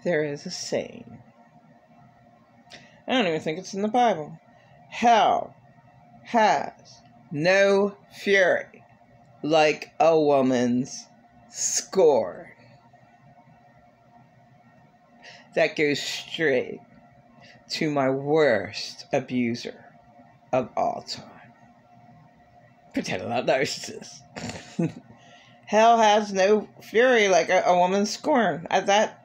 there is a saying. I don't even think it's in the Bible. Hell has no fury like a woman's scorn. That goes straight to my worst abuser of all time. Pretend I'm not narcissist. Hell has no fury like a woman's scorn. That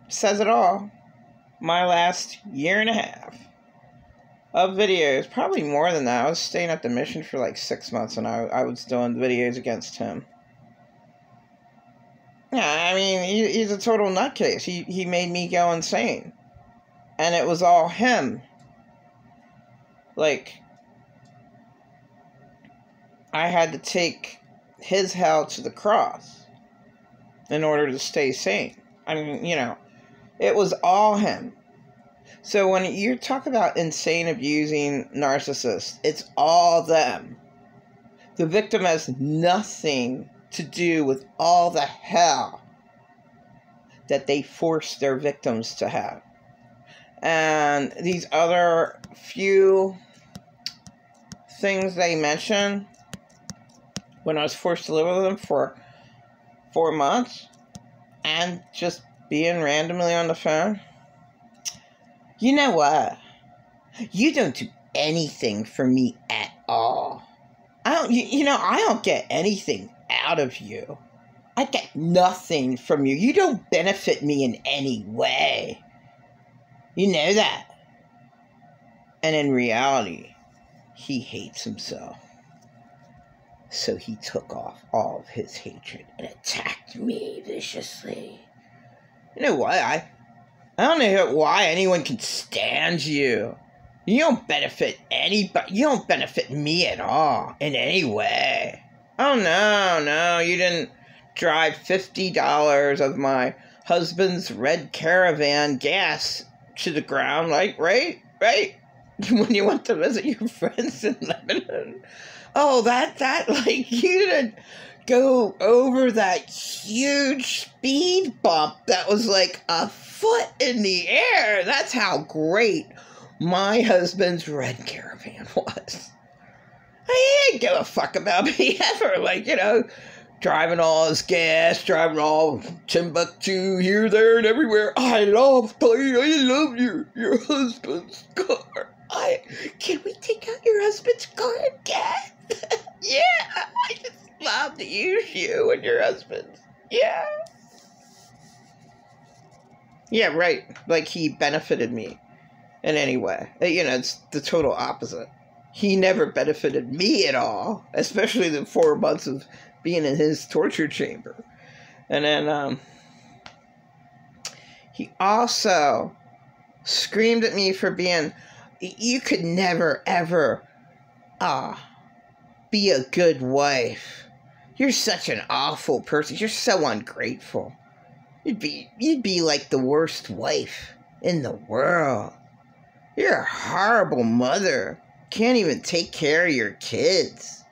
says it all. My last year and a half of videos, probably more than that. I was staying at the mission for like 6 months, and I was doing videos against him. Yeah, I mean, he's a total nutcase. He made me go insane. And it was all him. Like, I had to take his hell to the cross in order to stay sane. I mean, you know, it was all him. So when you talk about insane abusing narcissists, it's all them. The victim has nothing to do with all the hell that they force their victims to have. And these other few things they mention, when I was forced to live with them for 4 months and just being randomly on the phone, you know what? You don't do anything for me at all. I don't get anything out of you. I get nothing from you. You don't benefit me in any way. You know that. And in reality, he hates himself. So he took off all of his hatred and attacked me viciously. You know what? I don't know why anyone can stand you. You don't benefit anybody. You don't benefit me at all in any way. Oh, no, you didn't drive $50 of my husband's red Caravan gas to the ground, like, right? When you went to visit your friends in Lebanon. Oh, that, like, you didn't go over that huge speed bump that was like a foot in the air. That's how great my husband's red Caravan was. He didn't give a fuck about me ever. Like, you know, driving all his gas, driving all Timbuktu here, there, and everywhere. I love your husband's car. Can we take out your husband's car again? Yeah, I just love to use you and your husband's. Yeah. Yeah, right. Like he benefited me in any way. You know, it's the total opposite. He never benefited me at all, especially the 4 months of being in his torture chamber. And then he also screamed at me for being, you could never, ever be a good wife. You're such an awful person. You're so ungrateful. You'd be like the worst wife in the world. You're a horrible mother. Can't even take care of your kids.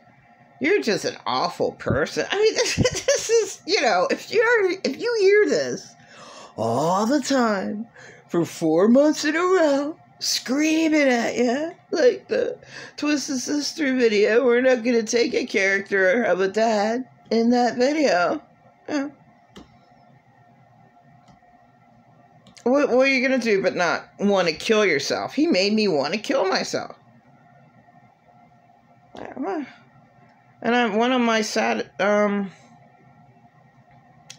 You're just an awful person. I mean, this is, you know, if you hear this all the time for 4 months in a row, screaming at you like the Twisted Sister video, we're not going to take a character of a dad in that video. Yeah. What are you going to do but not want to kill yourself? He made me want to kill myself. And one of my sad, I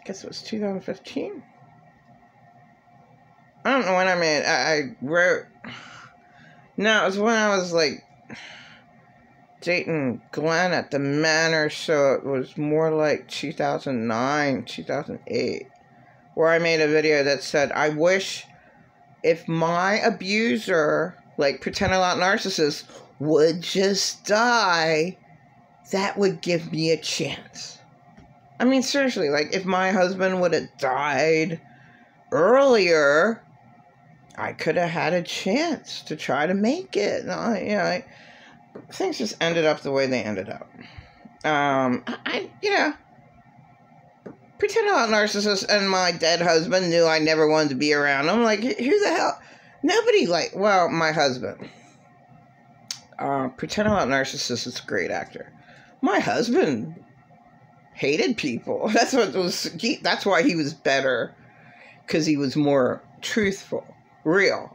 guess it was 2015. I don't know when I made, I wrote, no, it was when I was like dating Glenn at the Manor, so it was more like 2009, 2008, where I made a video that said, I wish if my abuser, like pretend ALOT narcissist, would just die, that would give me a chance. I mean, seriously, like, if my husband would have died earlier, I could have had a chance to try to make it. Things just ended up the way they ended up. Pretend I'm a narcissist and my dead husband knew I never wanted to be around him. Like, who the hell? Nobody, like, well, my husband. Pretend I'm a narcissist is a great actor. My husband hated people. That's what was. That's why he was better, because he was more truthful, real.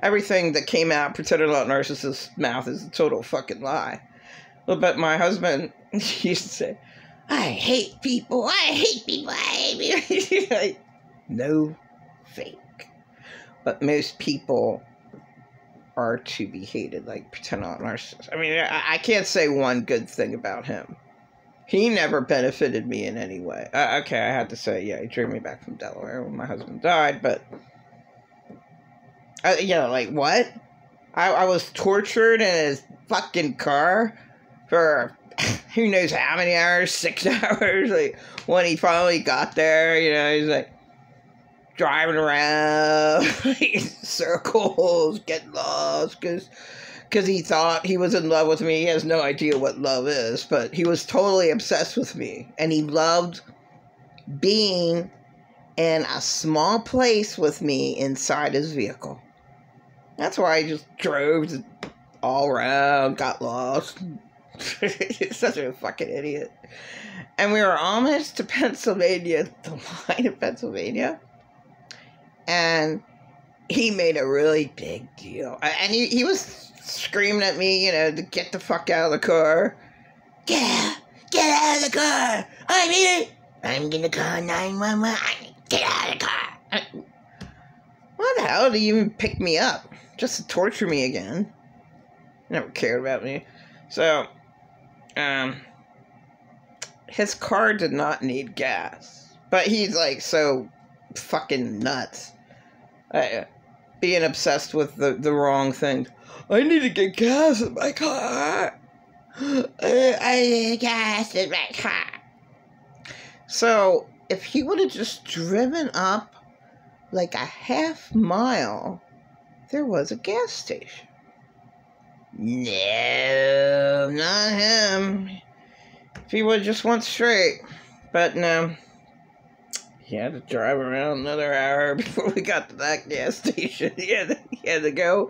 Everything that came out pretend I'm a narcissist's mouth is a total fucking lie. But my husband used to say, I hate people. I hate people. I hate people. Like, no, fake. But most people are to be hated, like pretend I'm a narcissist. I mean, I can't say one good thing about him. He never benefited me in any way. Okay, I had to say, yeah, he drove me back from Delaware when my husband died, but, you know, like, what? I was tortured in his fucking car for who knows how many hours, 6 hours, like, when he finally got there, you know, he's like, driving around, circles, getting lost, because he thought he was in love with me. He has no idea what love is, but he was totally obsessed with me, and he loved being in a small place with me inside his vehicle. That's why I just drove all around, got lost. He's such a fucking idiot. And we were almost to Pennsylvania, the line of Pennsylvania. And he made a really big deal. And he was screaming at me, you know, to get the fuck out of the car. Get out of the car. I'm gonna call 911. Get out of the car. Why the hell did you even pick me up? Just to torture me again. Never cared about me. So, his car did not need gas. But he's like so fucking nuts. Being obsessed with the wrong thing. I need to get gas in my car. I need gas in my car. So, if he would have just driven up like a half mile, there was a gas station. No, not him. If he would have just went straight. But no. He had to drive around another hour before we got to that gas station. He had to go,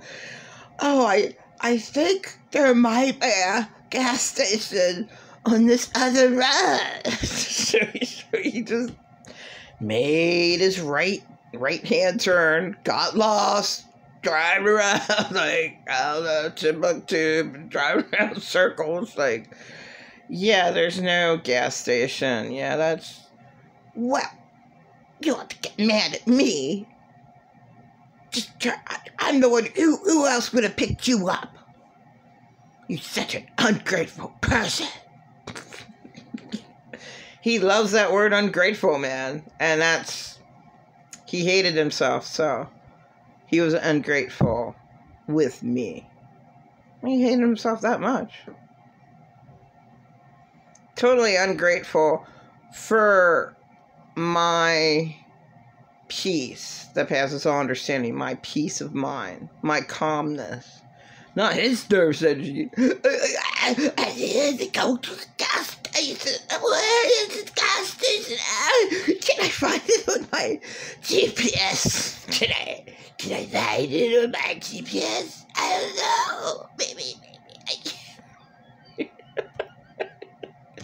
oh, I think there might be a gas station on this other road. so he just made his right-hand turn, got lost, driving around, like, I don't know, Timbuktu, driving around circles, like, yeah, there's no gas station. Yeah, that's, well, you have to get mad at me. I'm the one, who else would have picked you up? You're such an ungrateful person. He loves that word ungrateful, man. And he hated himself, so he was ungrateful with me. He hated himself that much. Totally ungrateful for my peace that passes all understanding, my peace of mind, my calmness. Not his nerves energy. I had to go to the gas station. Where is the gas station? Can I find it on my GPS? Can I find it on my GPS? I don't know. Maybe.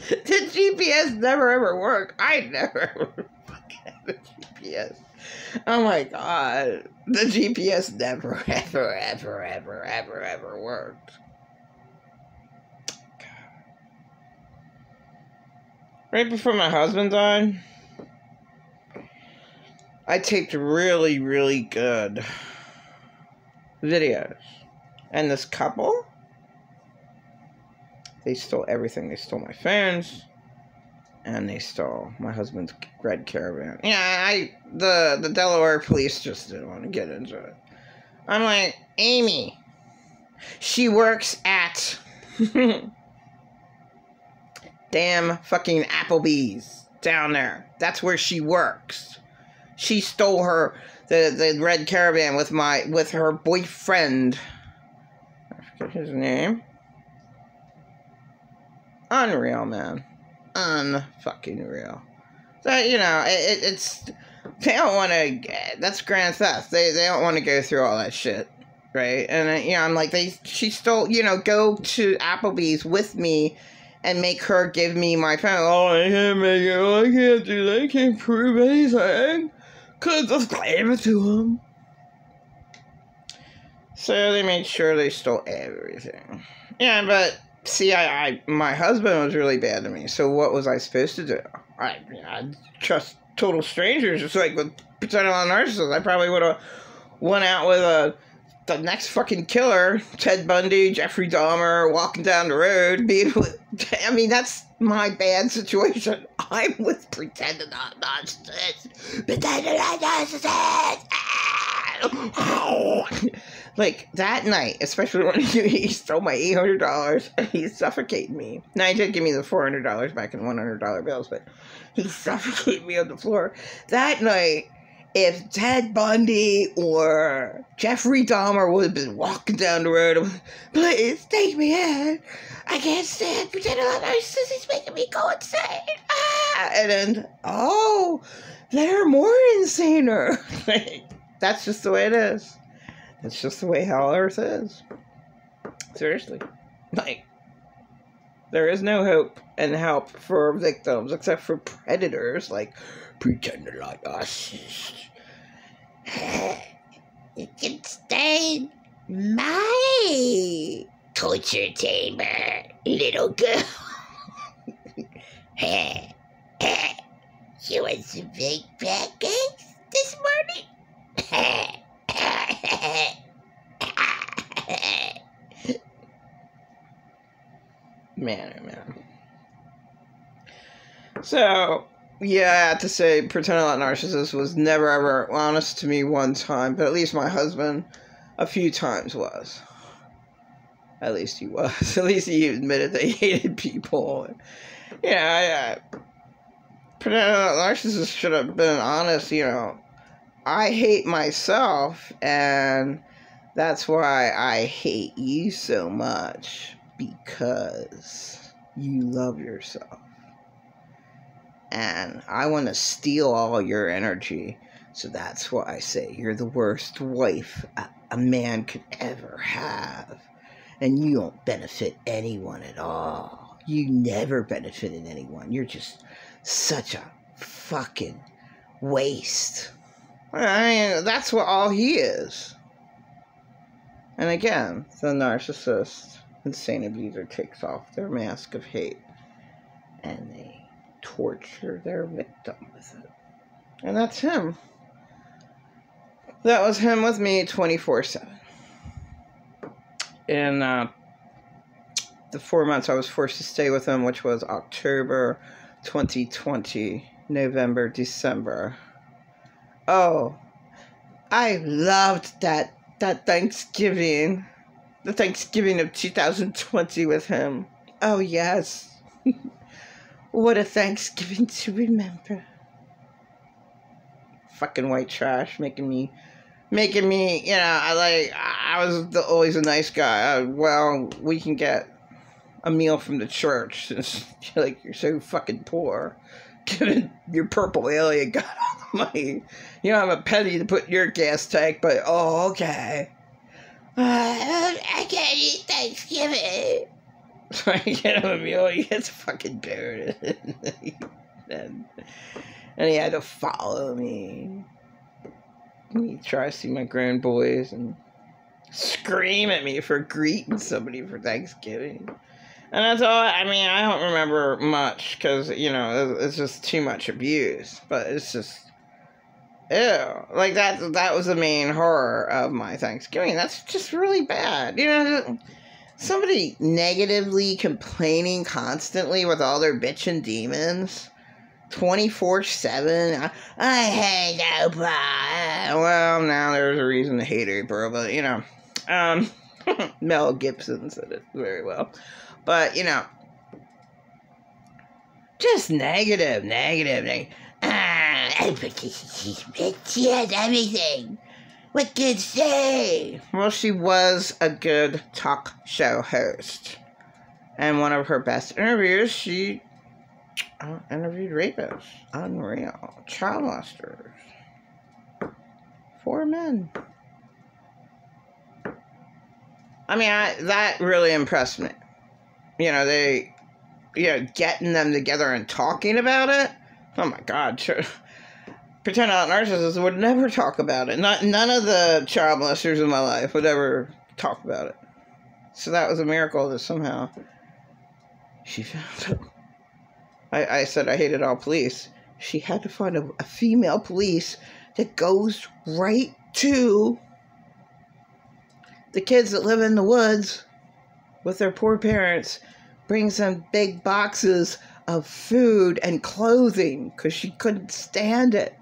The GPS never ever worked. I never ever fucking had a GPS. Oh my god. The GPS never ever worked. Right before my husband died, I taped really, really good videos. And this couple, they stole everything. They stole my phones, and they stole my husband's red Caravan. Yeah, the Delaware police just didn't want to get into it. I'm like, Amy, she works at damn fucking Applebee's down there. That's where she works. She stole the red Caravan with her boyfriend. I forget his name. Unreal, man. Unfucking real. That, you know, it's, they don't want to, that's grand theft. They don't want to go through all that shit, right? And, you know, I'm like, she stole, you know, go to Applebee's with me and make her give me my phone. Oh, I can't make it. Oh, I can't do that. I can't prove anything. Could just gave it to him. So they made sure they stole everything. Yeah, but see, my husband was really bad to me. So what was I supposed to do? I trust total strangers. It's like with pretending on narcissists. I probably would have went out with the next fucking killer, Ted Bundy, Jeffrey Dahmer, walking down the road. I mean, that's my bad situation. I'm with pretending on narcissists. Pretending on narcissists. Like, that night, especially when he stole my $800, and he suffocated me. Now, he did give me the $400 back in $100 bills, but he suffocated me on the floor. That night, if Ted Bundy or Jeffrey Dahmer would have been walking down the road, please take me in. I can't stand pretending like narcissists. He's making me go insane. Ah! And then, oh, they're more insaner. That's just the way it is. It's just the way hell Earth is. Seriously. Like, there is no hope and help for victims except for predators like pretending like us. You can stay in my torture chamber, little girl. You want some big pancakes this morning? Man, oh man. So, yeah, I have to say, pretending like narcissist was never ever honest to me one time, but at least my husband a few times was. At least he was. At least he admitted that he hated people. You know, pretending like narcissist should have been honest, you know. I hate myself, and that's why I hate you so much, because you love yourself. And I want to steal all your energy, so that's why I say you're the worst wife a man could ever have. And you don't benefit anyone at all. You never benefited anyone. You're just such a fucking waste. I mean, that's what all he is. And again, the narcissist, insane abuser takes off their mask of hate and they torture their victim with it. And that's him. That was him with me 24/7. In the 4 months I was forced to stay with him, which was October 2020, November, December. Oh, I loved that Thanksgiving. The Thanksgiving of 2020 with him. Oh, yes. What a Thanksgiving to remember. Fucking white trash making me, you know, I was always a nice guy. Well, we can get a meal from the church since you're so fucking poor. Given your purple alien got all the money. You don't have a penny to put in your gas tank, but, oh, okay. I can't eat Thanksgiving. So I get him a meal, he gets fucking buried. and he had to follow me. He tries to see my grown boys and scream at me for greeting somebody for Thanksgiving. And that's all. I mean, I don't remember much because, you know, it's just too much abuse. But it's just, ew. Like, that was the main horror of my Thanksgiving. That's just really bad. You know, somebody negatively complaining constantly with all their bitchin' demons. 24/7. I hate Oprah. Well, now there's a reason to hate Oprah, but, you know, Mel Gibson said it very well. But, you know, just negative. She has everything. What can she say? Well, she was a good talk show host. And one of her best interviews, she Interviewed rapists. Unreal. Child molesters. 4 men. I mean, that really impressed me. You know, getting them together and talking about it. Oh my God. Pretend ALOT narcissists would never talk about it. None of the child molesters in my life would ever talk about it. So that was a miracle that somehow she found it. I said I hated all police. She had to find a female police that goes right to the kids that live in the woods with their poor parents, brings them big boxes of food and clothing because she couldn't stand it.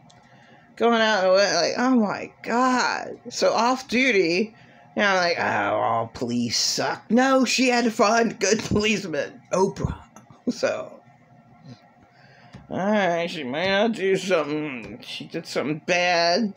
Going out and like, oh my God. So off duty, you know, like, oh, all police suck. No, she had to find a good policeman. Oprah. So, alright, she may not do something. She did something bad.